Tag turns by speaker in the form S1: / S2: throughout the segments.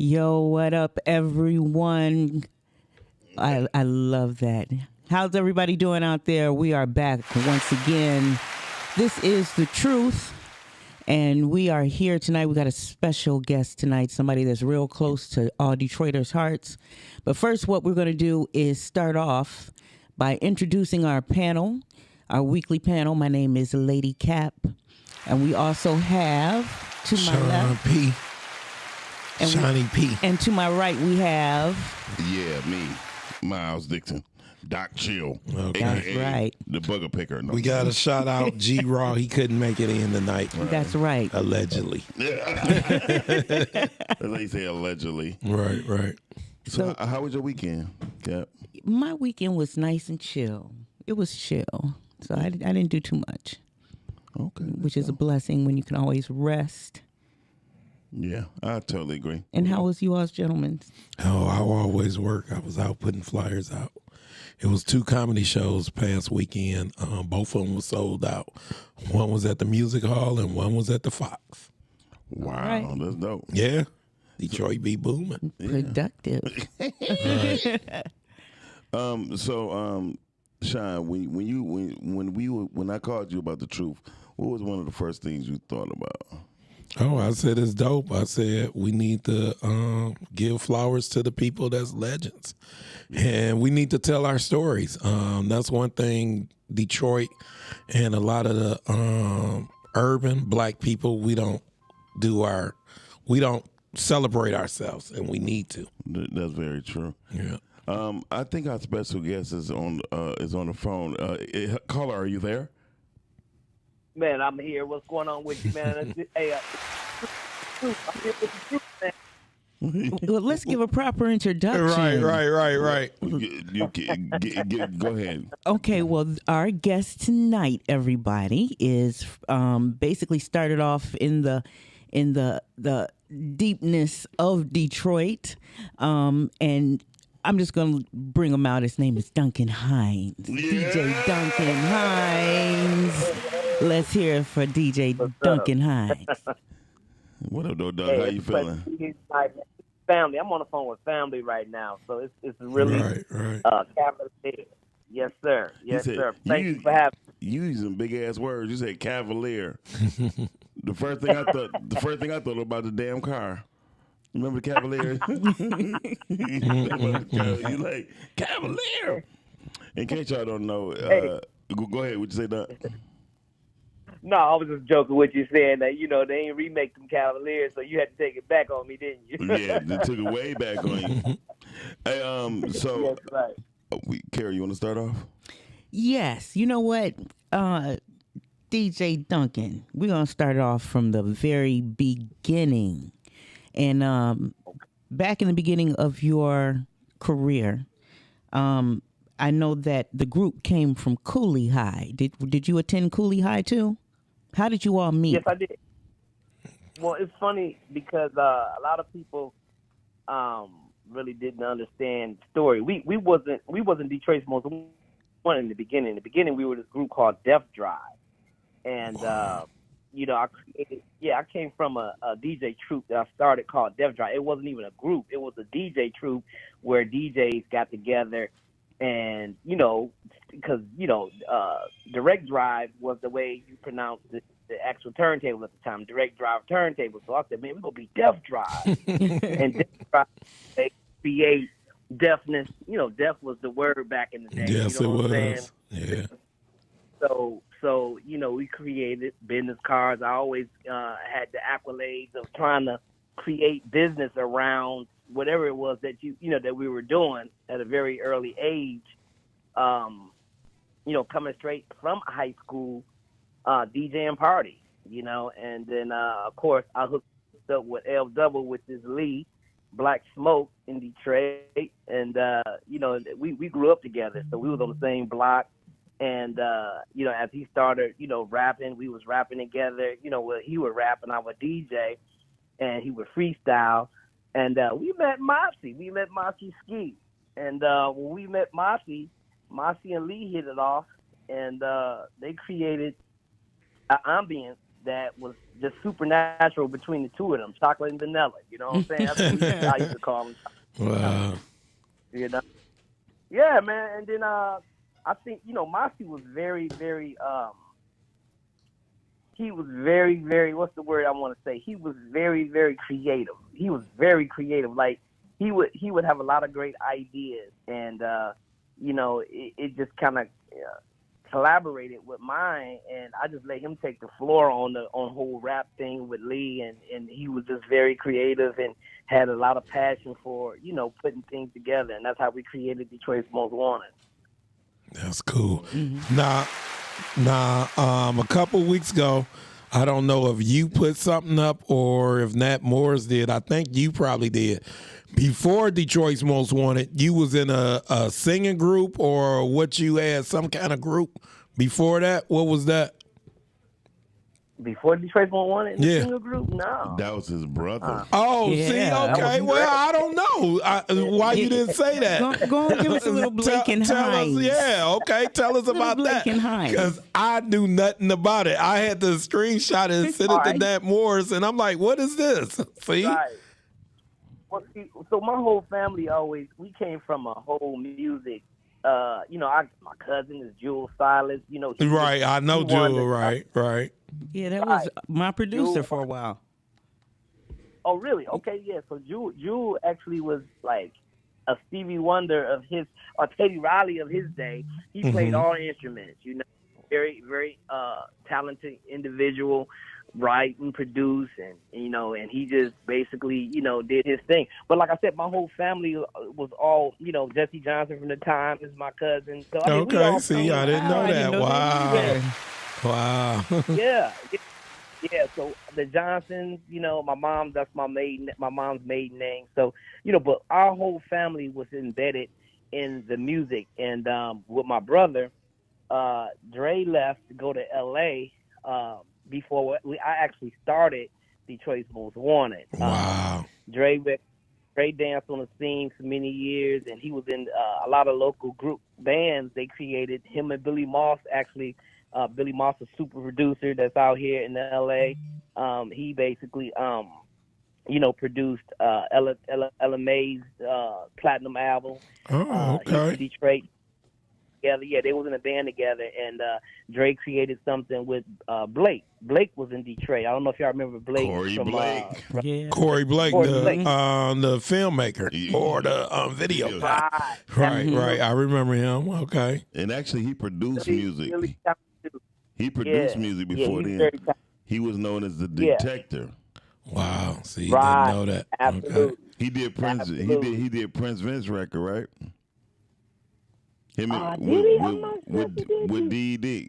S1: Yo, what up, everyone? I love that. How's everybody doing out there? We are back once again. This is The Truth, and we are here tonight. We got a special guest tonight, somebody that's real close to all Detroiters' hearts. But first, what we're going to do is start off by introducing our panel, our weekly panel. My name is Lady Cap, and we also have to my
S2: Sean
S1: left.
S2: P.
S1: And
S2: Shawnee P.
S1: And to my right, we have.
S3: Yeah, me, Miles Dixon, Doc Chill.
S2: Okay.
S1: That's right.
S3: The bugger picker. No.
S2: We got to shout out G Raw. He couldn't make it in tonight.
S1: That's right.
S2: Allegedly.
S3: That's how you say allegedly.
S2: Right.
S3: So, how was your weekend, Cap?
S1: My weekend was nice and chill. It was chill. So I didn't do too much,
S3: Okay.
S1: which is a blessing when you can always rest.
S3: Yeah, I totally agree.
S1: And how was you all's gentlemen?
S2: Oh, I always work. I was out putting flyers out. It was 2 comedy shows past weekend. Both of them were sold out. One was at the Music Hall and one was at the Fox.
S3: Wow,
S1: right.
S3: that's dope.
S2: Yeah. Detroit be booming.
S1: Productive.
S3: Sean, when I called you about The Truth, what was one of the first things you thought about?
S2: Oh, I said it's dope. I said we need to give flowers to the people that's legends. And we need to tell our stories. That's one thing Detroit and a lot of the urban black people, we don't celebrate ourselves, and we need to.
S3: That's very true.
S2: Yeah.
S3: I think our special guest is on the phone. Caller, are you there?
S4: Man, I'm here. What's going on with you, man? Hey, I'm here with the truth, man.
S1: Well, let's give a proper introduction.
S2: Right.
S3: Go ahead.
S1: Okay, well, our guest tonight, everybody, is basically started off in the deepness of Detroit, and I'm just going to bring him out. His name is Duncan Hines.
S3: Yeah.
S1: DJ Duncan Hines. Let's hear it for DJ Duncan Hines.
S3: What up, though, Doug? How you feeling?
S4: He's like family. I'm on the phone with family right now, so it's really
S2: Right.
S4: cavalier. Yes, sir. Yes,
S3: said-
S4: sir. Thank you for having me.
S3: You using big ass words. You said cavalier. The first thing I thought about the damn car. Remember the Cavalier? You like Cavalier. In case y'all don't know, go ahead. What you say, Doc?
S4: No, I was just joking with you, saying that they ain't remake them Cavaliers, so you had to take it back on me, didn't you?
S3: Yeah, they took it way back on you. Hey, so
S4: That's right.
S3: Carrie, you want to start off?
S1: Yes. You know what? DJ Duncan, we're going to start off from the very beginning. And back in the beginning of your career, I know that the group came from Cooley High. Did you attend Cooley High too? How did you all meet?
S4: Yes, I did. Well, it's funny because a lot of people really didn't understand the story. We wasn't Detroit's most one in the beginning. In the beginning, we were this group called Death Drive, and I came from a DJ troupe that I started called Death Drive. It wasn't even a group; it was a DJ troupe where DJs got together. And, because, direct drive was the way you pronounced the actual turntable at the time, direct drive turntable. So I said, man, we're going to be Deaf Drive. And Deaf Drive, they create deafness. Deaf was the word back in the day.
S2: Yes,
S4: you know
S2: it
S4: what I'm
S2: was.
S4: saying?
S2: Yeah.
S4: So we created business cards. I always had the accolades of trying to create business around whatever it was that that we were doing at a very early age, coming straight from high school, DJ and party, and then of course I hooked up with L Double, which is Lee, Black Smoke in Detroit, and we grew up together, so we was on the same block, and as he started rapping, we was rapping together, he would rap and I would DJ, and he would freestyle. And we met Mossy. We met Mossy Ski. And when we met Mossy and Lee hit it off, and they created an ambience that was just supernatural between the two of them, chocolate and vanilla. You know what I'm saying? That's what I used to call them.
S2: Wow.
S4: You know? Yeah, man. And then I think, Mossy was very, very he was very, very, what's the word I want to say? He was very, very creative. He was very creative. Like he would have a lot of great ideas, and it just kind of collaborated with mine, and I just let him take the floor on the whole rap thing with Lee, and he was just very creative and had a lot of passion for putting things together, and that's how we created Detroit's Most Wanted.
S2: That's cool. Now, a couple weeks ago, I don't know if you put something up or if Nat Morris did. I think you probably did. Before Detroit's Most Wanted, you was in a singing group, or what, you had some kind of group before that? What was that?
S4: Before Detroit's Most Wanted in the
S2: Yeah.
S4: single group? No.
S3: That was his brother.
S2: Oh,
S1: Yeah.
S2: see, okay. Well, I don't know why you didn't say that.
S1: Go and give us a little Blake and
S2: tell
S1: Hines.
S2: us, yeah, okay. Tell us
S1: Little
S2: about
S1: Blake
S2: that.
S1: and Hines.
S2: Because I knew nothing about it. I had to screenshot it and send it to
S4: Right.
S2: Nat Morris, and I'm like, what is this? See?
S4: Right. Well, see, so my whole family we came from a whole music. My cousin is Jewel Silas.
S2: Right, I know
S4: he won
S2: Jewel,
S4: the-
S2: right.
S1: Yeah, that was my producer
S4: Jewel.
S1: for a while.
S4: Oh, really? Okay, yeah. So Jewel actually was like a Stevie Wonder of his, or Teddy Riley of his day. He played all instruments. Very, very talented individual, write and produce, and he just basically did his thing. But like I said, my whole family was all Jesse Johnson from the time is my cousin. So I mean, we
S2: Okay,
S4: all
S2: see, I didn't know
S1: I
S2: that.
S1: didn't know
S2: Wow.
S1: that
S2: Wow.
S4: yeah. So the Johnsons, my mom, that's my mom's maiden name. So but our whole family was embedded in the music, and with my brother, Dre left to go to L.A. Before I actually started Detroit's Most Wanted.
S2: Wow.
S4: Dre danced on the scene for many years, and he was in a lot of local group bands they created. Him and Billy Moss, actually. Billy Moss, a super producer that's out here in L.A. He basically, produced Ella Mae's platinum album.
S2: Oh,
S4: He was
S2: okay.
S4: in Detroit together. Yeah, they was in a band together, and Dre created something with Blake. Blake was in Detroit. I don't know if y'all remember Blake.
S3: Corey
S4: from,
S3: Blake.
S1: Yeah.
S2: Corey Blake,
S4: Corey
S2: the
S4: Blake.
S2: the filmmaker
S3: Yeah.
S2: or the video guy.
S4: Right.
S2: Right. I remember him. Okay.
S3: And actually, he produced
S4: He
S3: music.
S4: really talented too.
S3: He produced
S4: Yeah.
S3: music
S4: Yeah,
S3: before
S4: he's
S3: then.
S4: very talented.
S3: He was known as the
S4: Yeah.
S3: Detector.
S2: Wow. See,
S4: Right.
S2: didn't know that.
S4: Absolutely.
S2: Okay.
S3: He did Prince.
S4: Absolutely.
S3: He did Prince Vince record, right? Him
S4: Did he? I'm not sure if he did.
S3: with D.D.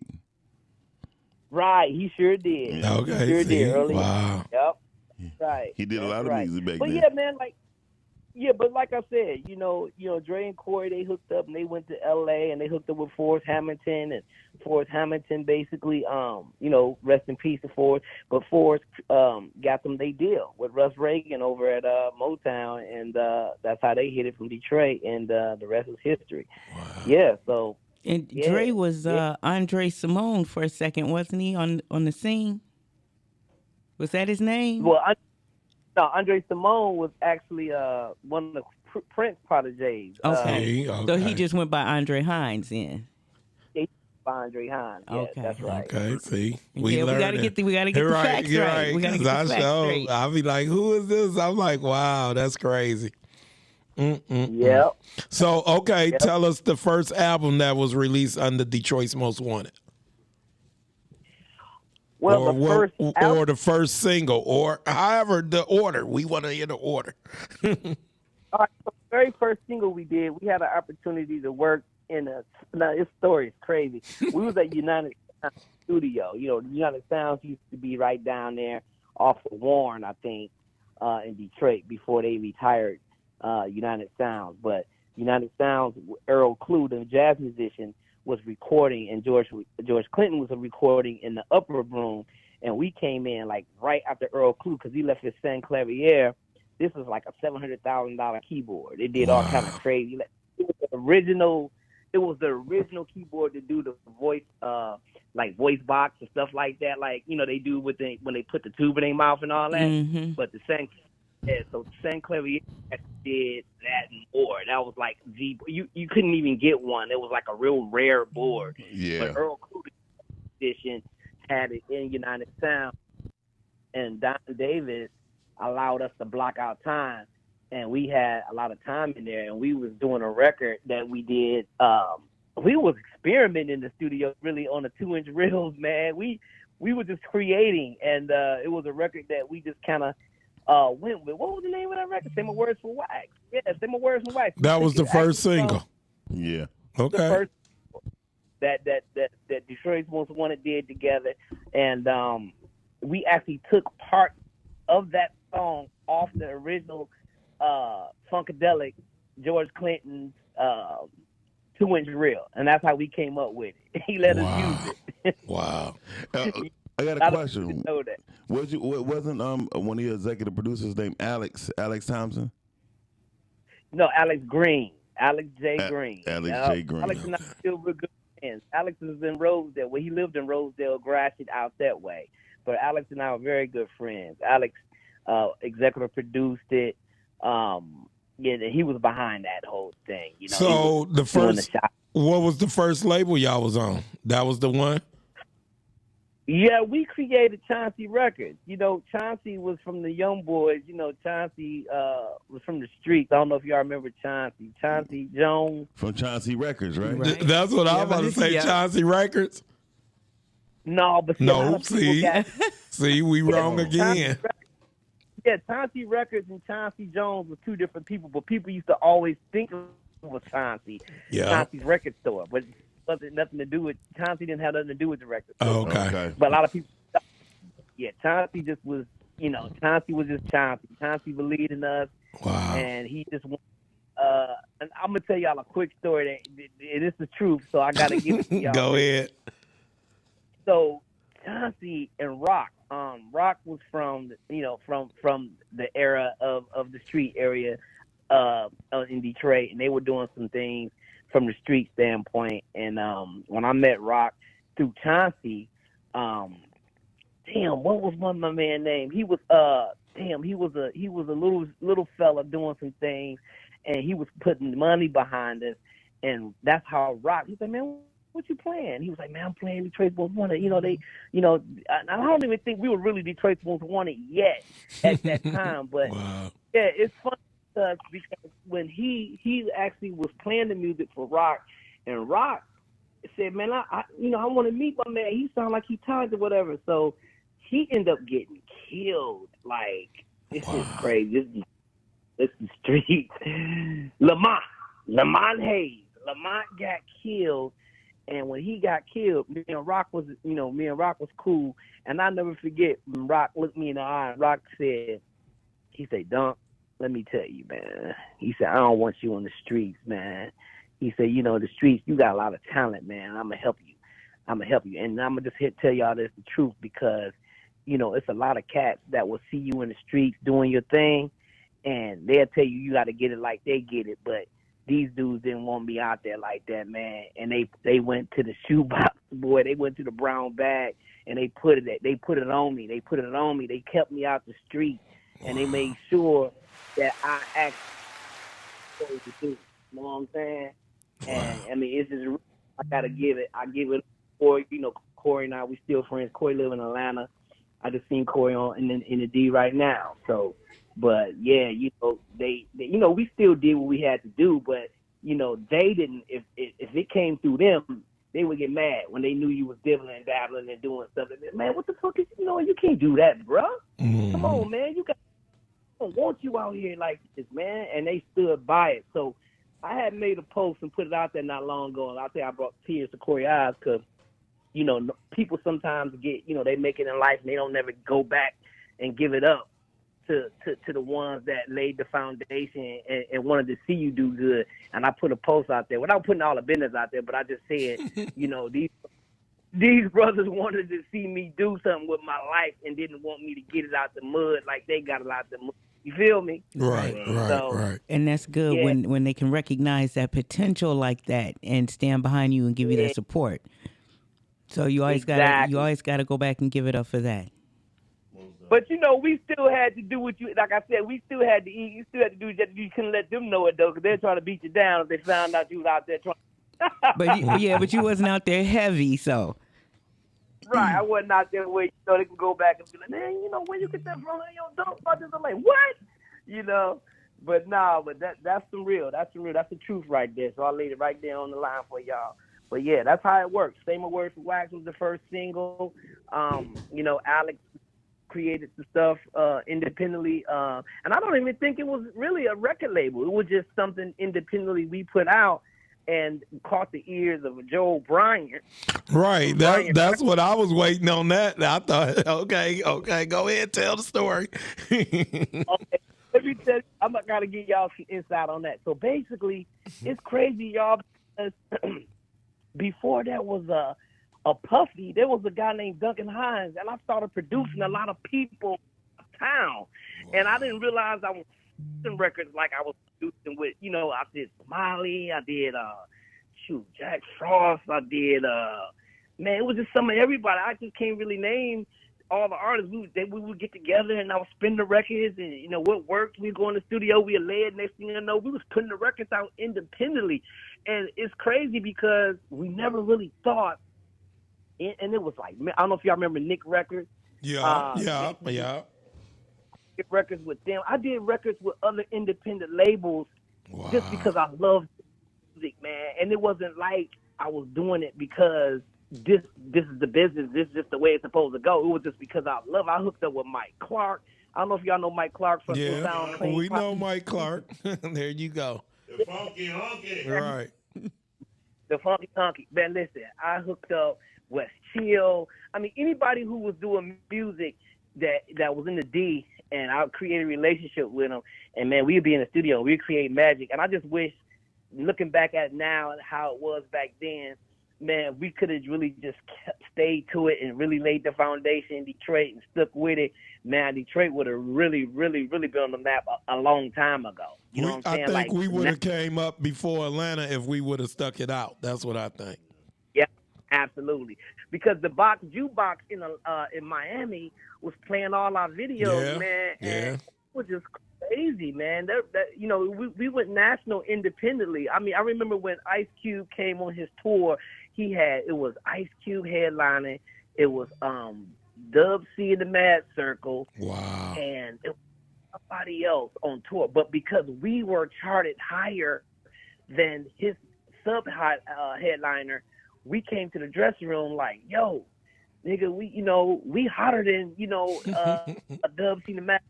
S4: Right, he sure did.
S2: Okay.
S4: He sure
S2: See.
S4: did early.
S2: Wow.
S4: Yep. Right.
S3: He did a
S4: That's
S3: lot of
S4: right.
S3: music back
S4: But
S3: then.
S4: yeah, man, but like I said, Dre and Corey, they hooked up and they went to LA and they hooked up with Forrest Hamilton, and Forrest Hamilton basically, rest in peace to Forrest. But Forrest got them they deal with Russ Reagan over at Motown, and that's how they hit it from Detroit, and the rest is history.
S2: Wow.
S4: Yeah, so
S1: And
S4: Yeah,
S1: Dre was
S4: yeah.
S1: Andre Simone for a second, wasn't he, on the scene? Was that his name?
S4: well, Andre Simone was actually one of the Prince proteges.
S1: Okay.
S2: See,
S1: So he
S2: okay.
S1: just went by Andre Hines then.
S4: Andre Hines. Yeah,
S1: Okay.
S4: that's right.
S2: Okay, see,
S1: Yeah, we
S2: learned
S1: gotta
S2: it.
S1: get the
S2: You're
S1: facts
S2: you're
S1: right. We gotta
S2: 'cause
S1: get the facts straight.
S2: I'll be like, who is this? I'm like, wow, that's crazy.
S4: Yep.
S2: So, okay,
S4: Yep.
S2: tell us the first album that was released under Detroit's Most Wanted,
S4: Well,
S2: or
S4: the first
S2: or the first single, or however the order. We want to hear the order.
S4: All right, so the very first single we did, we had an opportunity to work in now this story is crazy. We was at United Sound Studio. United Sounds used to be right down there off of Warren, I think, in Detroit before they retired United Sounds. But United Sounds, Earl Clue, the jazz musician, was recording, and George Clinton was recording in the upper room, and we came in like right after Earl Clue because he left his San Clavier. This was like a $700,000 keyboard. It did all kind of crazy. It was the original keyboard to do the voice voice box and stuff like that, like they do when they put the tube in their mouth and all that.
S1: Mm-hmm.
S4: But so San Clavier did that and more. That was like you couldn't even get one. It was like a real rare board.
S3: Yeah.
S4: But Earl Cooper's edition had it in United Sound, and Don Davis allowed us to block out time, and we had a lot of time in there, and we was doing a record that we did. We was experimenting in the studio really on the 2-inch reels, man. We were just creating, and it was a record that we just kind of went with. What was the name of that record? Say My Words for Wax. Yeah, Say My Words for Wax.
S2: That was the first single.
S3: Yeah.
S2: Okay.
S4: First that Detroit Most Wanted did together, and we actually took part of that song off the original Funkadelic George Clinton's 2-inch reel, and that's how we came up with it. He let us use it.
S2: Wow.
S3: I got a question.
S4: Didn't know that.
S3: Wasn't one of your executive producers named Alex Thompson?
S4: No, Alex Green. Alex J. Green.
S3: Alex J. Green.
S4: Alex and I still real good friends. Alex is in Rosedale. Well, he lived in Rosedale, Gratiot, out that way. But Alex and I are very good friends. Alex executive produced it. He was behind that whole thing.
S2: So what was the first label y'all was on? That was the one?
S4: Yeah, we created Chauncey Records. Chauncey was from the Young Boys. Chauncey was from the streets. I don't know if y'all remember Chauncey. Chauncey Jones.
S3: From Chauncey Records, right?
S2: That's what I was about to say, Chauncey Records?
S4: No, but
S2: see, we wrong again.
S4: Chauncey Records and Chauncey Jones were two different people, but people used to always think it was Chauncey.
S2: Yeah.
S4: Chauncey's record store. But nothing to do with Chauncey. Didn't have nothing to do with the record.
S2: Oh, okay.
S4: But a lot of people, Chauncey just was, Chauncey was just Chauncey. Chauncey believed in us.
S2: Wow.
S4: And he just, and I'm gonna tell y'all a quick story. That this is the truth, so I gotta give it to y'all.
S2: Go ahead.
S4: So Chauncey and Rock was from the era of the street area in Detroit, and they were doing some things from the street standpoint. And when I met Rock through Chauncey, what was one of my man name? He was he was a little fella doing some things, and he was putting money behind us, and that's how Rock. He said, "Man, what you playing?" He was like, "Man, I'm playing Detroit Most Wanted." I don't even think we were really Detroit Most Wanted yet at that time, but
S2: wow.
S4: Yeah, it's funny because when he actually was playing the music for Rock, and Rock said, "Man, I want to meet my man. He sound like he talented, or whatever." So he ended up getting killed. Like, this is crazy. This is the street. Lamont Hayes. Lamont got killed. And when he got killed, me and Rock was cool. And I'll never forget when Rock looked me in the eye and Rock said, "Dunk, let me tell you, man." He said, "I don't want you on the streets, man." He said, "The streets, you got a lot of talent, man. I'm going to help you. And I'm going to just tell y'all this the truth because, it's a lot of cats that will see you in the streets doing your thing. And they'll tell you got to get it like they get it. But these dudes didn't want me out there like that, man. And they went to the shoebox, boy. They went to the brown bag and they put it on me. They kept me out the street, and they made sure that I actually supposed to do. You know what I'm saying? And I mean, it's just I gotta give it. I give it. Corey, Corey and I, we still friends. Corey live in Atlanta. I just seen Corey in the D right now. So. But yeah, they we still did what we had to do, but they didn't. If it came through them, they would get mad when they knew you was dibbling and dabbling and doing stuff. Man, what the fuck is you can't do that, bro.
S2: Mm-hmm.
S4: Come on, man, I don't want you out here like this, man. And they stood by it. So I had made a post and put it out there not long ago, and I'll tell you I brought tears to Corey's eyes because people sometimes get they make it in life and they don't never go back and give it up to the ones that laid the foundation and wanted to see you do good. And I put a post out there without putting all the business out there, but I just said, these brothers wanted to see me do something with my life and didn't want me to get it out the mud like they got it out the mud. You feel me?
S2: Right.
S1: And that's good when they can recognize that potential like that and stand behind you and give you that support. So you always got to go back and give it up for that.
S4: But we still had to do what you, like I said, we still had to eat. You still had to do what you couldn't let them know it though, because they're trying to beat you down if they found out you was out there trying.
S1: But you wasn't out there heavy, so.
S4: Right, I wasn't out there where they can go back and be like, man, where you get that from? Don't about this. I'm like, what? But that's the real. That's the truth right there. So I laid it right there on the line for y'all. But yeah, that's how it works. Same Word for Wax was the first single. Alex created the stuff independently, and I don't even think it was really a record label. It was just something independently we put out and caught the ears of Joe Bryant.
S2: Right, that's what I was waiting on. That I thought, okay, go ahead, tell the story.
S4: Okay, let me tell you, I'm gotta give y'all some insight on that. So basically, it's crazy, y'all, because before that was a Puffy, there was a guy named Duncan Hines, and I started producing a lot of people in town. And I didn't realize I was producing records like I was producing with, I did Smiley, I did Jack Frost, I did it was just some of everybody. I just can't really name all the artists. We would get together and I would spin the records, and what worked, we'd go in the studio, we led, next thing you know, we was putting the records out independently. And it's crazy because we never really thought. And it was like, I don't know if y'all remember Nick Records.
S2: Yeah.
S4: Did records with them. I did records with other independent labels just because I loved music, man. And it wasn't like I was doing it because this is the business. This is just the way it's supposed to go. It was just because I hooked up with Mike Clark. I don't know if y'all know Mike Clark from Sound Clean.
S2: We know Mike Clark. There you go.
S3: The funky honky.
S2: Right.
S4: The funky honky. Man, listen, I hooked up West Chill. I mean, anybody who was doing music that was in the D, and I created a relationship with them. And man, we'd be in the studio, we'd create magic. And I just wish, looking back at now and how it was back then, man, we could have really just stayed to it and really laid the foundation in Detroit and stuck with it. Man, Detroit would have really, really, really been on the map a long time ago. You know what I'm saying?
S2: I think we would have came up before Atlanta if we would have stuck it out. That's what I think.
S4: Yeah, absolutely. Because the box jukebox in Miami was playing all our videos, man. And it was just crazy, man. We went national independently. I mean, I remember when Ice Cube came on his tour, it was Ice Cube headlining. It was Dub C in the Mad Circle.
S2: Wow.
S4: And it was somebody else on tour. But because we were charted higher than his headliner, we came to the dressing room like, yo, nigga, we hotter than, a Dub C in the Mad.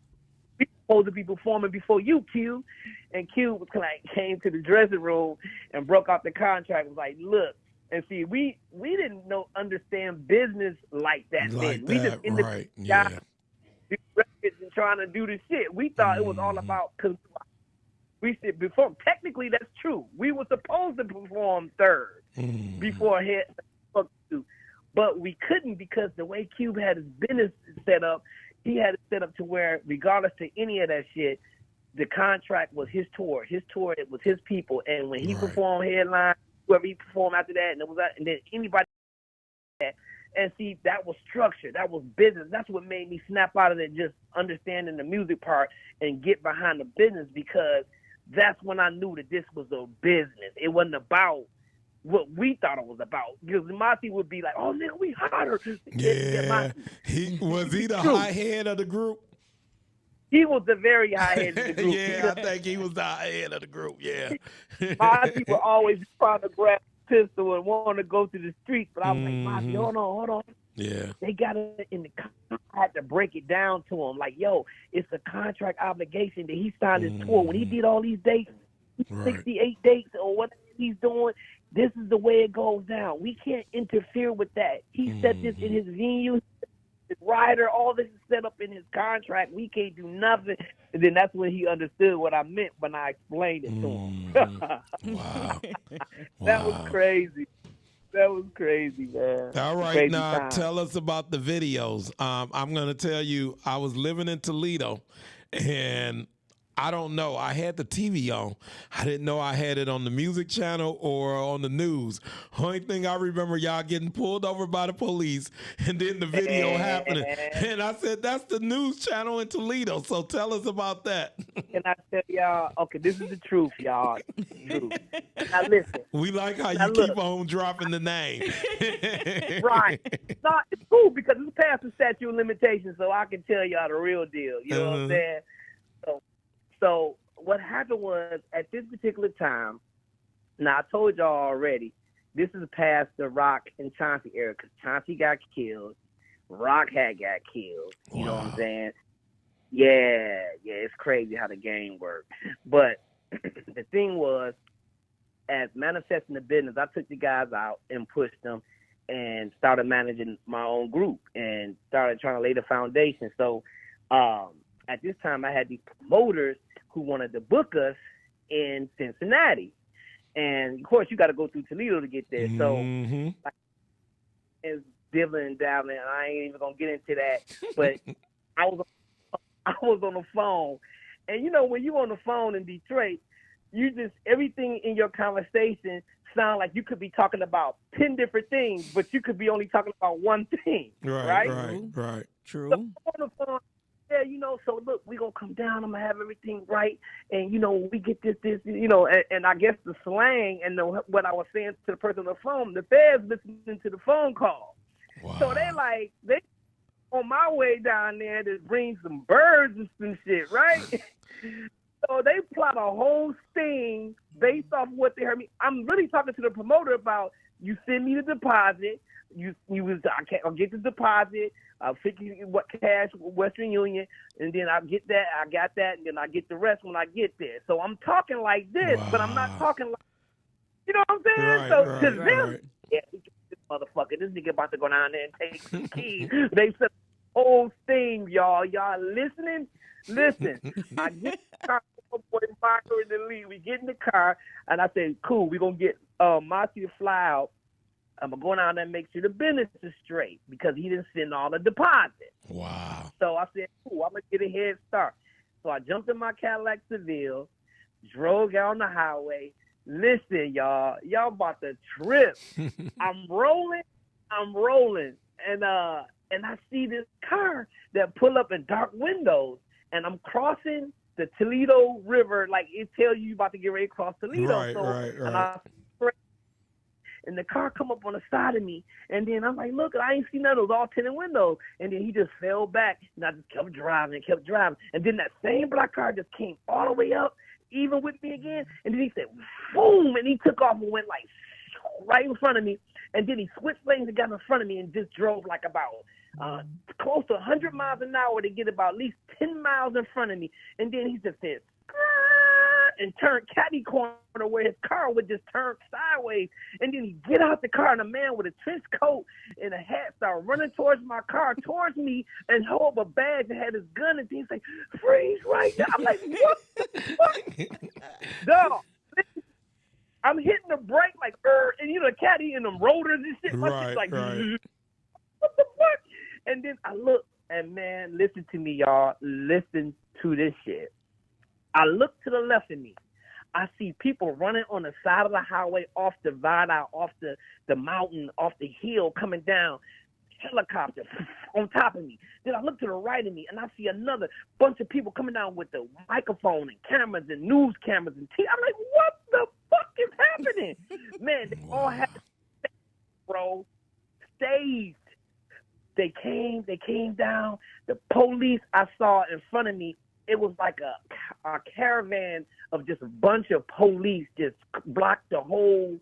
S4: We supposed to be performing before you, Q. And Q was came to the dressing room and broke out the contract. Was like, look, and see, we didn't understand business like that then. We just ended up and trying to do the shit. We thought it was all about, because we said before, technically that's true. We were supposed to perform third before head, but we couldn't because the way Cube had his business set up, he had it set up to where, regardless to any of that shit, the contract was his tour. His tour, it was his people. And when he performed headline, whoever he performed after that, and then anybody. And see, that was structure. That was business. That's what made me snap out of it, just understanding the music part and get behind the business, because that's when I knew that this was a business. It wasn't about what we thought it was about. Because Monty would be like, oh, nigga, we hotter.
S2: Yeah. Was he the high head of the group?
S4: He was the very high head of the group.
S2: Yeah, I think he was the high head of the group, yeah.
S4: Monty would always trying to grab a pistol and want to go to the streets, but I was like, Monty, hold on.
S2: Yeah.
S4: They got it in the contract. I had to break it down to him. Like, yo, it's a contract obligation that he signed his tour. When he did all these dates, 68 dates or whatever he's doing, this is the way it goes down. We can't interfere with that. He said this in his venue, his rider, all this is set up in his contract. We can't do nothing. And then that's when he understood what I meant when I explained it to him.
S2: Wow.
S4: That was crazy. That was crazy, man.
S2: All right,
S4: crazy
S2: now
S4: time.
S2: tell us about the videos. I'm going to tell you, I was living in Toledo, and I don't know. I had the TV on. I didn't know I had it on the music channel or on the news. Only thing I remember, y'all getting pulled over by the police, and then the video happening. And I said, that's the news channel in Toledo. So tell us about that.
S4: Can I tell y'all? Okay, this is the truth, y'all. Truth. Now listen.
S2: We like how
S4: Now
S2: you
S4: look.
S2: keep on dropping the name.
S4: Right. No, it's cool because it's past the statute of limitations, so I can tell y'all the real deal. You know what I'm saying? So what happened was, at this particular time, now I told y'all already, this is past the Rock and Chauncey era, because Chauncey got killed, Rock had got killed. You know what I'm saying? Yeah, it's crazy how the game worked. But the thing was, as manifesting the business, I took the guys out and pushed them and started managing my own group and started trying to lay the foundation. So at this time, I had these promoters who wanted to book us in Cincinnati. And, of course, you got to go through Toledo to get there. So it's dibbling and dabbling, and I ain't even going to get into that. But I was on the phone. And, you know, when you're on the phone in Detroit, you just, everything in your conversation sound like you could be talking about 10 different things, but you could be only talking about one thing. Right.
S1: True.
S4: So I'm on the phone. Yeah, you know, so look, we're going to come down. I'm going to have everything right. And, you know, we get this, you know, and I guess the slang and what I was saying to the person on the phone, the feds listening to the phone call. Wow. So they on my way down there to bring some birds and some shit, right? So they plot a whole sting based off what they heard me. I'm really talking to the promoter about, you send me the deposit. I'll get the deposit. I'll figure what cash, Western Union, and then I'll get that. I got that, and then I get the rest when I get there. So I'm talking like this, but I'm not talking like, you know what I'm saying? To them, yeah, we get this motherfucker. This nigga about to go down there and take some keys. They said the whole thing, y'all. Y'all listening? Listen, I get the car, boy, Marco and the lead. We get in the car, and I said, cool, we're going to get Marcy to fly out. I'm going to go down there and make sure the business is straight because he didn't send all the deposit. Wow. So I said, cool, I'm going to get a head start. So I jumped in my Cadillac Seville, drove down the highway. Listen, y'all about to trip. I'm rolling, and I see this car that pull up in dark windows, and I'm crossing the Toledo River, like it tells you about to get ready to cross Toledo. Right. And the car come up on the side of me, and then I'm like, look, I ain't seen none of those all tinted windows. And then he just fell back, and I just kept driving. And then that same black car just came all the way up, even with me again. And then he said, boom, and he took off and went like right in front of me. And then he switched lanes and got in front of me and just drove like about close to 100 miles an hour to get about at least 10 miles in front of me. And then he just said, and turned catty corner where his car would just turn sideways. And then he get out the car, and a man with a trench coat and a hat started running towards my car, towards me, and hold up a bag that had his gun, and he's like, freeze right now. I'm like, what the fuck? Dog, I'm hitting the brake like, and you know, the caddy and them rotors and shit. My shit's like, what the fuck? And then I look, and man, listen to me, y'all. Listen to this shit. I look to the left of me. I see people running on the side of the highway, off the viaduct, off the mountain, off the hill, coming down. Helicopter on top of me. Then I look to the right of me, and I see another bunch of people coming down with the microphone and cameras and news cameras and TV. I'm like, what the fuck is happening? Man, they all had bro, staged. They came down. The police I saw in front of me, it was like a caravan of just a bunch of police just blocked the whole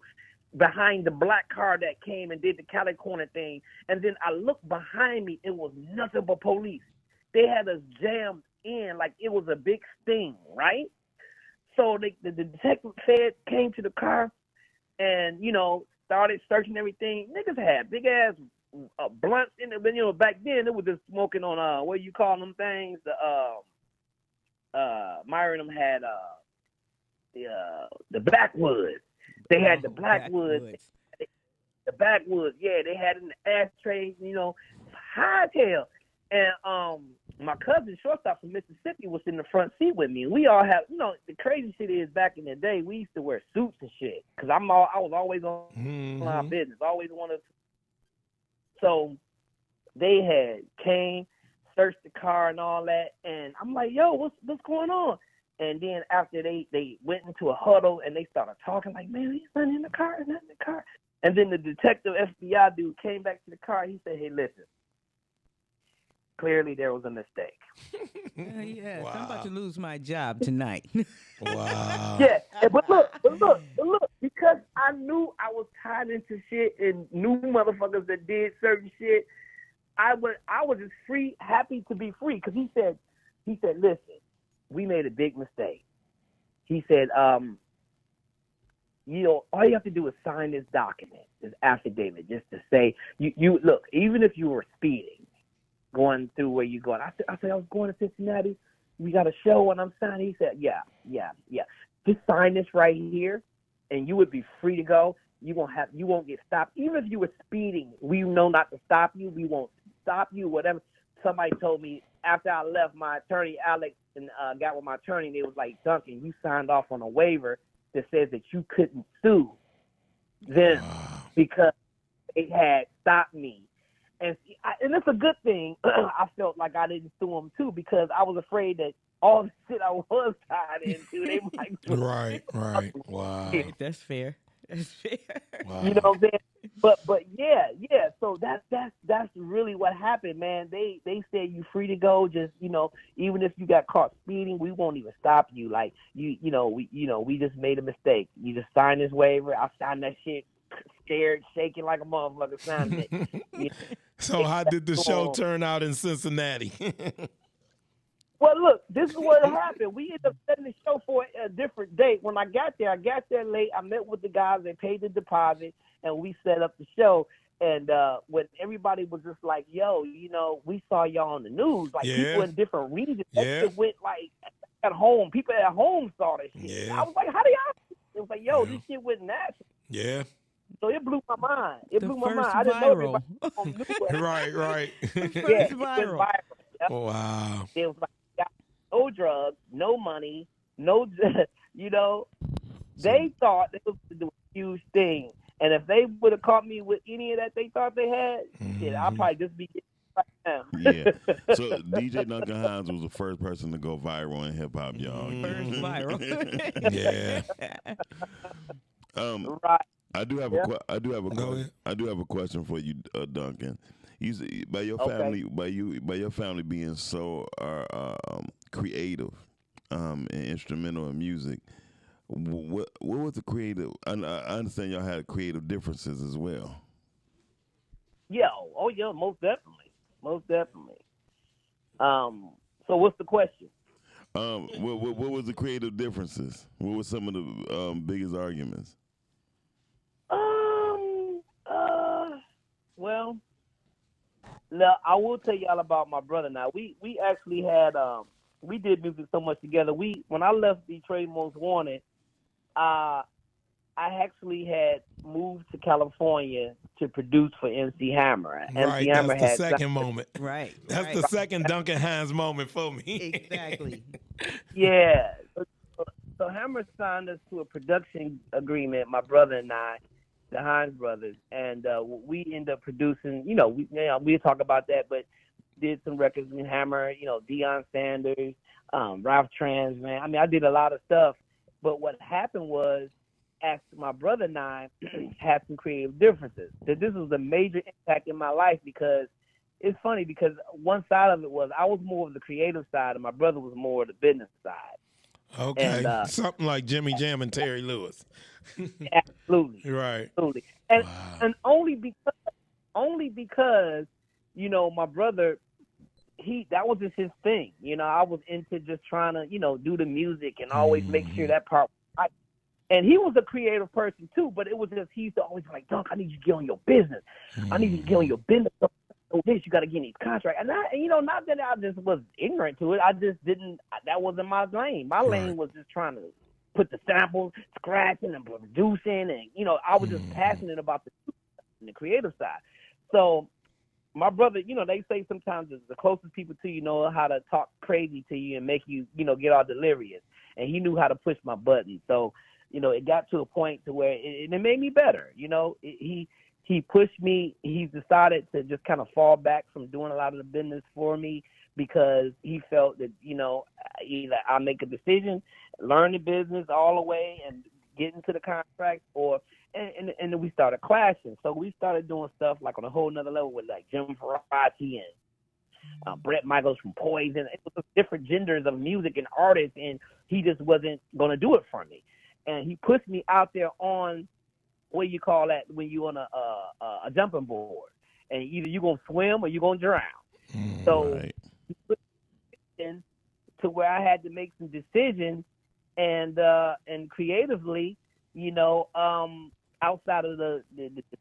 S4: behind the black car that came and did the Cali corner thing. And then I looked behind me, it was nothing but police. They had us jammed in like it was a big sting, right? So the detective came to the car and, you know, started searching everything. Niggas had big ass blunts in it, but you know, back then it was just smoking on what do you call them things? Myra and them had the backwoods. They had the backwoods. The backwoods, yeah, they had it in the ashtrays, you know, high tail. And my cousin shortstop from Mississippi was in the front seat with me. And we all have, the crazy shit is back in the day, we used to wear suits and shit because I was always on my business, always wanted. So they had came, searched the car and all that, and I'm like, yo, what's going on? And then after they went into a huddle and they started talking like, man, he's not in the car, he's not in the car. And then the detective FBI dude came back to the car. He said, hey, listen, clearly there was a mistake.
S1: Yes,
S2: Wow.
S1: I'm about to lose my job tonight.
S2: Wow.
S4: Yeah, but look, because I knew I was tied into shit and knew motherfuckers that did certain shit, I was just free, happy to be free. Because he said, listen, we made a big mistake. He said, all you have to do is sign this document, this affidavit, just to say you look. Even if you were speeding, going through where you're going, I said I was going to Cincinnati. We got a show and I'm signing. He said, yeah. Just sign this right here, and you would be free to go. You won't get stopped. Even if you were speeding, we know not to stop you. We won't stop you. Whatever. Somebody told me after I left, my attorney Alex and got with my attorney. They was like, Duncan, you signed off on a waiver that says that you couldn't sue them because they had stopped me. And it's a good thing. I felt like I didn't sue them too because I was afraid that all the shit I was tied into, they might.
S2: Right. Wow.
S1: Right, that's fair.
S2: Wow.
S4: You know what I'm saying? But yeah. So that's really what happened, man. They said you free to go. Just even if you got caught speeding, we won't even stop you. Like we just made a mistake. You just signed this waiver. I signed that shit, scared, shaking like a motherfucker. Signed it.
S2: So how did the show turn out in Cincinnati?
S4: Well, look, this is what happened. We ended up setting the show for a different date. When I got there late. I met with the guys. They paid the deposit, and we set up the show. And when everybody was just like, yo, we saw y'all on the news. Like, people in different regions. That shit went, like, at home. People at home saw this shit. I was like, how do y'all? It was like, yo, this shit went national.
S2: Yeah.
S4: So it blew my mind. I didn't
S1: viral.
S4: know everybody knew it.
S2: Right.
S1: First
S4: It
S1: viral.
S4: went viral. Yep.
S2: Wow.
S4: It was like, no drugs, no money, no, they thought they was going to do a huge thing. And if they would have caught me with any of that they thought they had, shit, I'll probably just be getting right now.
S3: Yeah. So DJ Duncan Hines was the first person to go viral in hip hop, y'all.
S1: First viral.
S2: Yeah.
S4: Right.
S3: I do have a question for you, Duncan. You see, by your family, by your family being so creative and instrumental in music, what was the creative? I understand y'all had creative differences as well.
S4: Yeah. Oh yeah. Most definitely. So what's the question?
S3: What was the creative differences? What were some of the biggest arguments?
S4: Well, now I will tell y'all about my brother. Now we actually had we did music so much together. When I left Detroit Most Wanted, I actually had moved to California to produce for MC Hammer.
S2: Right,
S4: MC Hammer
S2: that's the
S4: had
S2: second moment.
S1: Right.
S2: That's the second Duncan Hines moment for me.
S1: Exactly.
S4: Yeah. So Hammer signed us to a production agreement, my brother and I, the Hines brothers, and we ended up producing. We'll talk about that, but did some records with Hammer. Deion Sanders, Ralph Trans, man. I mean, I did a lot of stuff. But what happened was, as my brother and I had some creative differences. That this was a major impact in my life because it's funny because one side of it was I was more of the creative side and my brother was more of the business side.
S2: Okay,
S4: and,
S2: something like Jimmy Jam and Terry Lewis.
S4: Absolutely,
S2: Right.
S4: Absolutely, and only because my brother. That was just his thing. I was into just trying to, do the music and always make sure that part was right. And he was a creative person too, but it was just, he used to always be like, Dunk, I need you to get on your business. I need you to get on your business. So this, you got to get in these contracts. And not that I just was ignorant to it. I just didn't, that wasn't my lane. My lane was just trying to put the samples, scratching and producing. And, I was just passionate about the creative side. So my brother, they say sometimes the closest people to you know how to talk crazy to you and make you, get all delirious. And he knew how to push my buttons. So, it got to a point to where it made me better. He pushed me. He's decided to just kind of fall back from doing a lot of the business for me because he felt that, either I make a decision, learn the business all the way and get into the contract, and then we started clashing. So we started doing stuff like on a whole nother level with like Jim Ferrati and Brett Michaels from Poison. It was different genders of music and artists, and he just wasn't going to do it for me. And he pushed me out there on, what you call that when you on a jumping board, and either you're going to swim or you're going to drown. So
S3: right.
S4: he put me in to where I had to make some decisions, and creatively, outside of the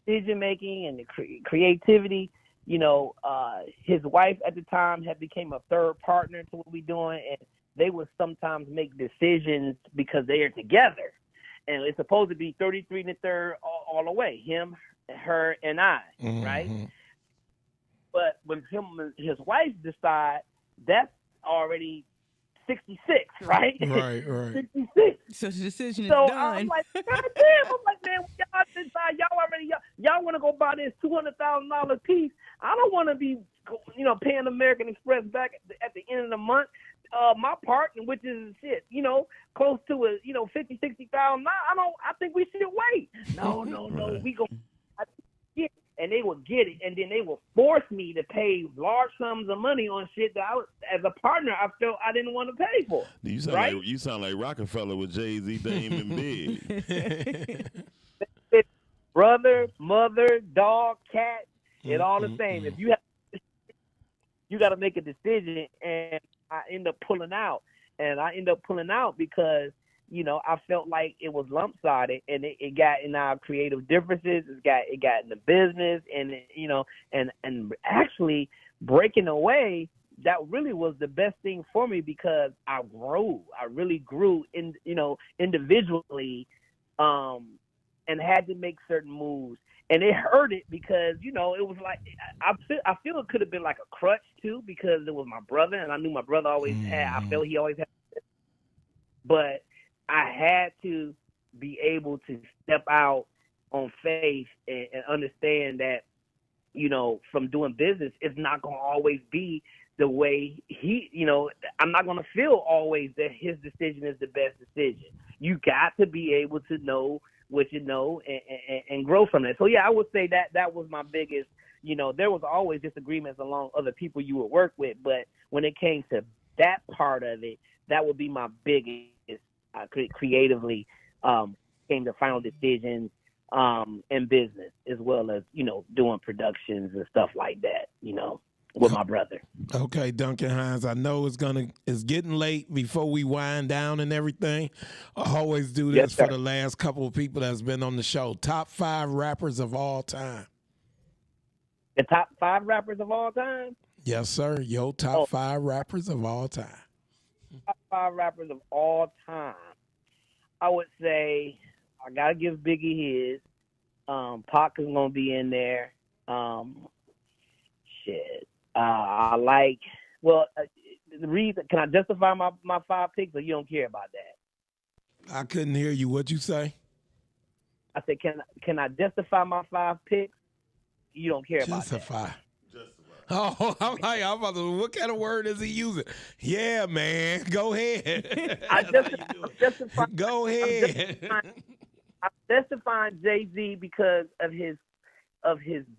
S4: decision making and the creativity, his wife at the time had became a third partner to what we're doing, and they would sometimes make decisions because they are together, and it's supposed to be 33 and a third all the way, him, her, and I, right? But when him and his wife decide, that's already 66, right?
S2: Right.
S4: 66.
S1: So the decision is
S4: So
S1: done.
S4: I'm like, God damn! I'm like, man, y'all decide, y'all want to go buy this $200,000 piece. I don't want to be, paying American Express back at the end of the month. My part, which is close to a $50,000-$60,000. I think we should wait. No,
S3: Right.
S4: we go. And they would get it, and then they would force me to pay large sums of money on shit that as a partner, I felt I didn't want to pay for.
S3: You sound
S4: right?
S3: like Rockefeller with Jay-Z, Dame, and Big.
S4: Brother, mother, dog, cat, it all the same. If you got to make a decision, and I end up pulling out, because I felt like it was lump-sided, and it got in our creative differences. It got in the business, and and actually breaking away. That really was the best thing for me because I grew. I really grew individually, and had to make certain moves. And it hurt it because it was like I feel it could have been like a crutch too because it was my brother, and I knew my brother always had. I felt he always had, but I had to be able to step out on faith and understand that, from doing business, it's not going to always be the way I'm not going to feel always that his decision is the best decision. You got to be able to know what you know and grow from it. So, yeah, I would say that was my biggest, there was always disagreements along other people you would work with. But when it came to that part of it, that would be my biggest. Creatively came to final decisions in business as well as doing productions and stuff like that with my brother.
S2: Okay, Duncan Hines, I know it's getting late before we wind down and everything. I always do this for the last couple of people that's been on the show. Top 5 rappers of all time.
S4: The top 5 rappers of all time?
S2: Yes, sir. Your top 5 rappers of all time.
S4: Top 5 rappers of all time. I would say I gotta give Biggie his. Pac is gonna be in there. I like. Well, the reason. Can I justify my 5 picks, or you don't care about that?
S2: I couldn't hear you. What'd you say?
S4: I said, can I justify my 5 picks? You don't care about that.
S2: Justify. Oh, I'm about to, what kind of word is he using? Yeah, man. Go ahead. Go ahead.
S4: I'm justifying Jay-Z because of his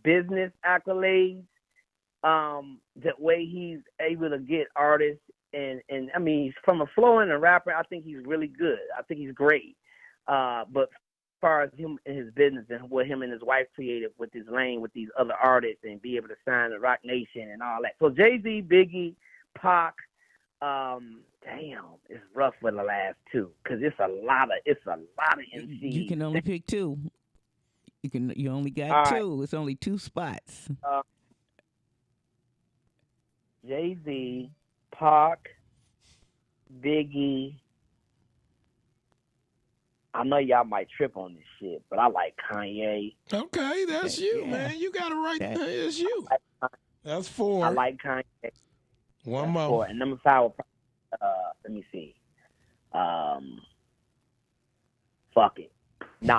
S4: business accolades, the way he's able to get artists, and I mean, from a flow and a rapper, I think he's really good. I think he's great. But as far as him and his business and what him and his wife created with his lane with these other artists and be able to sign the Rock Nation and all that. So Jay-Z, Biggie, Pac, it's rough for the last 2 because it's a lot of MCs.
S1: You can only pick 2. You only got 2. Right. It's only 2 spots.
S4: Jay-Z, Pac, Biggie. I know y'all might trip on this shit, but I like Kanye.
S2: Okay, that's you, man. You got it right there. It's you. That's 4.
S4: I like Kanye.
S2: One
S4: That's
S2: more.
S4: 4. And number 5 will probably, let me see. Fuck it. Nas.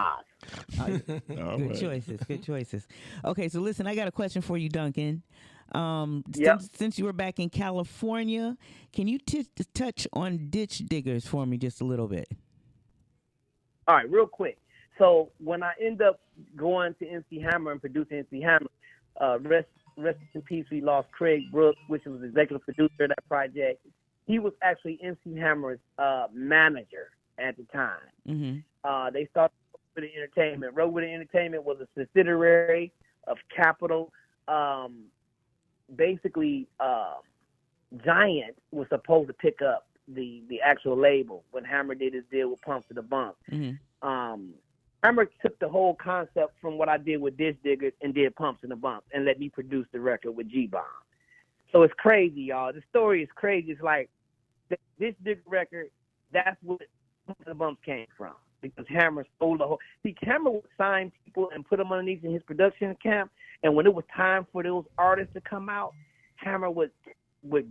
S1: Good choices. Good choices. Okay, so listen, I got a question for you, Duncan.
S4: Yep.
S1: Since you were back in California, can you touch on ditch diggers for me just a little bit?
S4: All right, real quick. So when I end up going to MC Hammer and producing MC Hammer, rest in peace, we lost Craig Brooks, which was executive producer of that project. He was actually MC Hammer's manager at the time.
S1: Mm-hmm.
S4: They started with Entertainment. Roadwood Entertainment was a subsidiary of Capitol. Basically, Giant was supposed to pick up the actual label when Hammer did his deal with Pumps to the Bump.
S1: Mm-hmm.
S4: Hammer took the whole concept from what I did with Ditch Diggers and did Pumps in the Bump and let me produce the record with G-Bomb. So it's crazy, y'all. The story is crazy. It's like the Ditch Digger record, that's what Pumps in the Bump came from. Because Hammer stole the whole... See, Hammer would sign people and put them underneath in his production camp, and when it was time for those artists to come out, Hammer would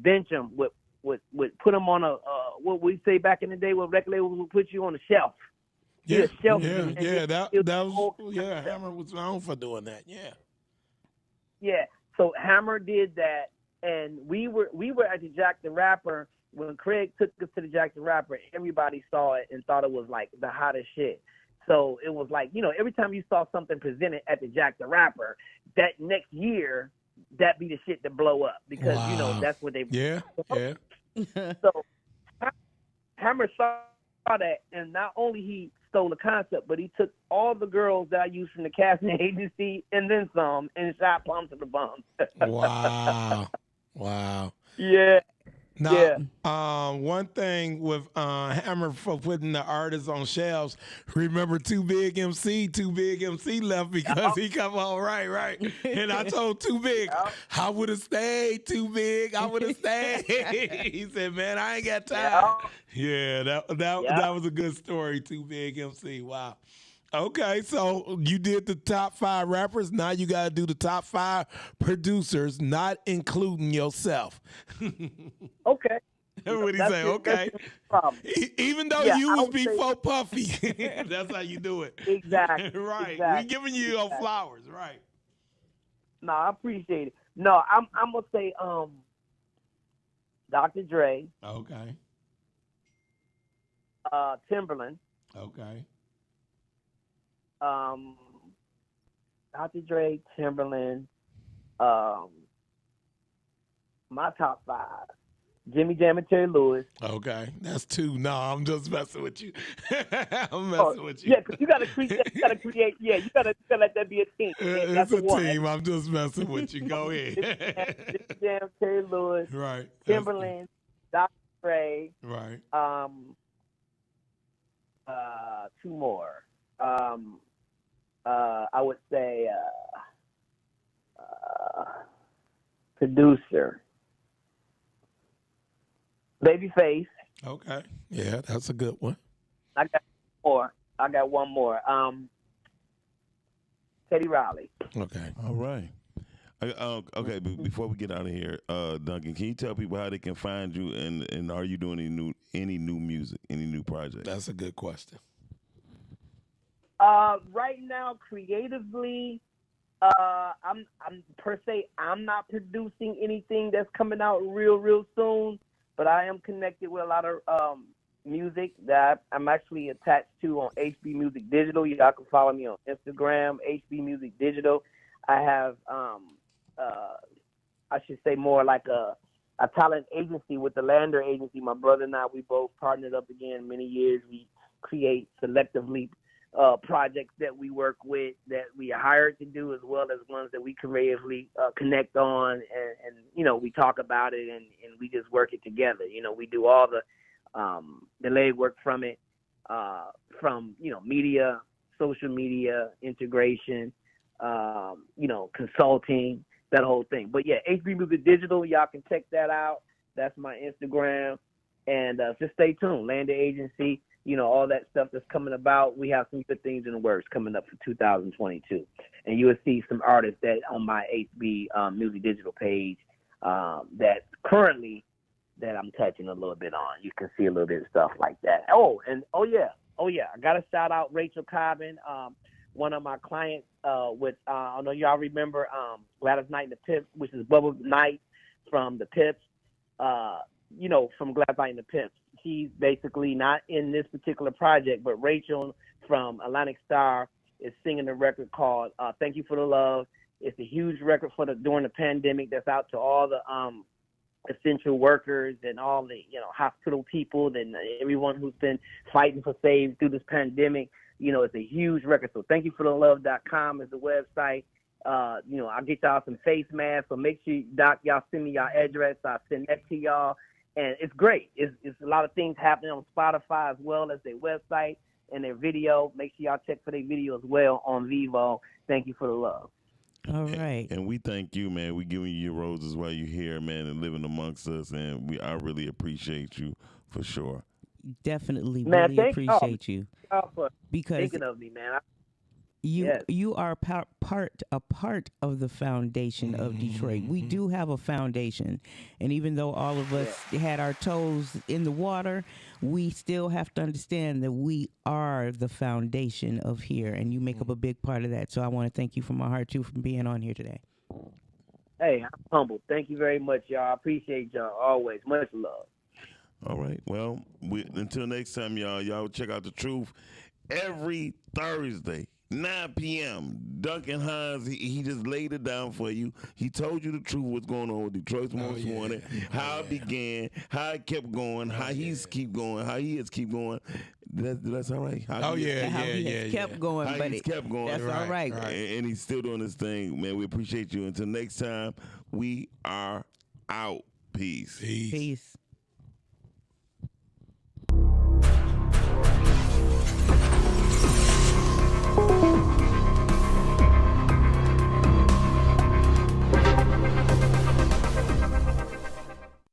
S4: bench them, would put them on a... what we say back in the day, what record labels would put you on the shelf.
S2: Yeah,
S4: shelf
S2: that was Hammer was known for doing that.
S4: Yeah. So Hammer did that, and we were at the Jack the Rapper when Craig took us to the Jack the Rapper. Everybody saw it and thought it was like the hottest shit. So it was like, every time you saw something presented at the Jack the Rapper, that next year that be the shit to blow up because that's what they So Hammer saw that, and not only he stole the concept, but he took all the girls that I used from the casting agency and then some and shot Pumps to the Bump.
S2: Wow.
S4: Yeah.
S2: Now, one thing with Hammer for putting the artists on shelves, remember Too Big MC left because he come on, right. And I told Too Big, I would have stayed, Too Big, I would have stayed. He said, man, I ain't got time. Yeah, that was a good story, Too Big MC, wow. Okay, so you did the top 5 rappers. Now you got to do the top 5 producers, not including yourself.
S4: Okay.
S2: What do you say? Okay. Even though you was before Puffy. That's how you do it.
S4: Exactly.
S2: Right.
S4: Exactly.
S2: We giving you your flowers, right.
S4: No, I appreciate it. No, I'm going to say Dr. Dre.
S2: Okay.
S4: Timberland.
S2: Okay.
S4: Dr. Dre, Timberland, my top 5. Jimmy Jam and Terry Lewis.
S2: Okay, that's 2. No, I'm just messing with you. I'm messing with you.
S4: Yeah, because you gotta create. Yeah, you gotta let that be a team.
S2: It's a team. I'm just messing with you. Go ahead.
S4: Jimmy Jam, Terry Lewis,
S2: right.
S4: Timberland, Dr. Dre.
S2: Right.
S4: 2 more. I would say producer. Babyface.
S2: Okay. Yeah, that's a good one.
S4: I got one more. Teddy Riley.
S2: Okay.
S3: All right. Okay, before we get out of here, Duncan, can you tell people how they can find you and are you doing any new music, any new projects?
S2: That's a good question.
S4: Right now, creatively, I'm not producing anything that's coming out real soon, but I am connected with a lot of music that I'm actually attached to on HB Music Digital. Y'all can follow me on Instagram, HB Music Digital. I have, I should say more like a talent agency with the Lander Agency. My brother and I, we both partnered up again many years. We create selectively projects that we work with, that we are hired to do, as well as ones that we creatively connect on, and we talk about it and we just work it together. We do all the legwork from it, from media, social media integration, consulting, that whole thing. But yeah, HB Music Digital, y'all can check that out. That's my Instagram, and just stay tuned. Lander Agency. all that stuff that's coming about. We have some good things in the works coming up for 2022. And you will see some artists that on my HB Music Digital page that currently that I'm touching a little bit on. You can see a little bit of stuff like that. Oh yeah. I got to shout out Rachel Cobbin, one of my clients with, I know y'all remember Gladys Knight and the Pips, which is Bubba Knight from the Pips, from Gladys Knight and the Pips. She's basically not in this particular project, but Rachel from Atlantic Star is singing a record called Thank You for the Love. It's a huge record during the pandemic that's out to all the essential workers and all the, hospital people and everyone who's been fighting for save through this pandemic. It's a huge record. So thankyouforthelove.com is the website. I'll get y'all some face masks. So make sure, Doc, y'all send me y'all address. I'll send that to y'all. And it's great. It's a lot of things happening on Spotify as well as their website and their video. Make sure y'all check for their video as well on Vivo. Thank you for the love.
S1: All right.
S3: And we thank you, man. We giving you your roses while you're here, man, and living amongst us. And I really appreciate you for sure.
S1: Definitely,
S4: man,
S1: really appreciate you.
S4: Y'all for
S1: because
S4: thinking of me, man.
S1: You are a part of the foundation of Detroit. We do have a foundation, and even though all of us had our toes in the water, we still have to understand that we are the foundation of here, and you make up a big part of that. So I want to thank you from my heart too for being on here today.
S4: Hey, I'm humbled. Thank you very much, y'all. I appreciate y'all always. Much love.
S3: All right. Well, until next time, y'all check out The Truth every Thursday. 9 p.m. Duncan Hines, he just laid it down for you. He told you the truth, what's going on with Detroit's Most Wanted, how it began, how it kept going, how he has keep going. That's all right.
S1: How he has kept going,
S3: how
S1: but
S3: he's kept going.
S1: That's all right.
S3: And he's still doing his thing, man. We appreciate you. Until next time, we are out. Peace.
S1: Peace.